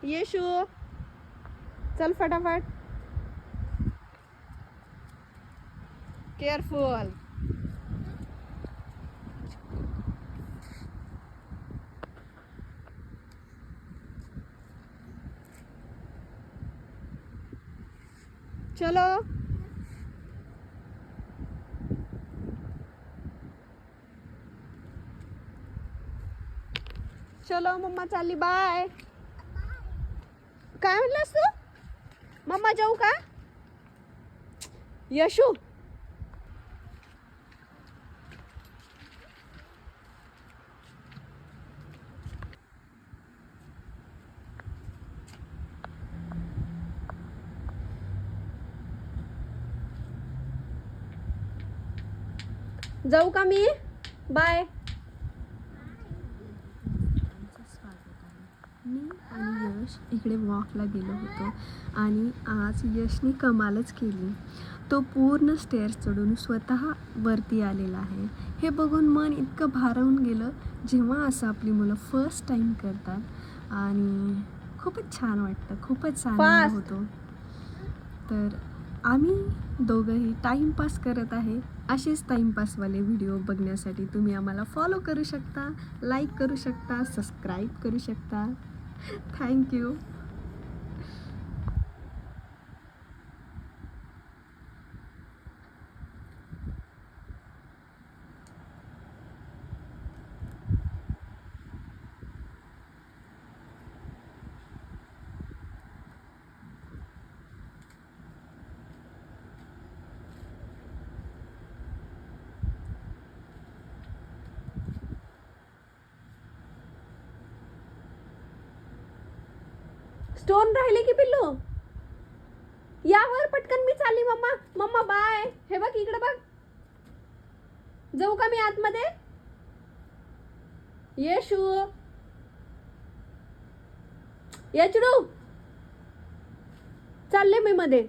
येशू चल फटाफट. केअरफुल. चलो. चलो मम्मा चालली. बाय. काय म्हणलास तू? मम्मा जाऊ का? यशू जाऊ का मी? बाय. मी आणि यश इकडे वॉकला गेलो होतो आणि आज यशने कमालच केली. तो पूर्ण स्टेअर्स चढून स्वतः वरती आलेला आहे. हे बघून मन इतकं भारावून गेलं जेव्हा असं आपली मुलं फर्स्ट टाईम करतात आणि खूपच छान वाटतं, खूपच आनंद होतो. तर आम्ही दोघंही टाईमपास करत आहे. असेच टाईमपासवाले व्हिडिओ बघण्यासाठी तुम्ही आम्हाला फॉलो करू शकता, लाईक करू शकता, सबस्क्राईब करू शकता. थँक्यू. स्टोन राहिले की पिल्लू? यावर पटकन मी चालली. Mamma mamma bye. हे बघ इकडे बघ. जाऊ का मी आतमध्ये? येशू यचडू चालले मी मध्ये.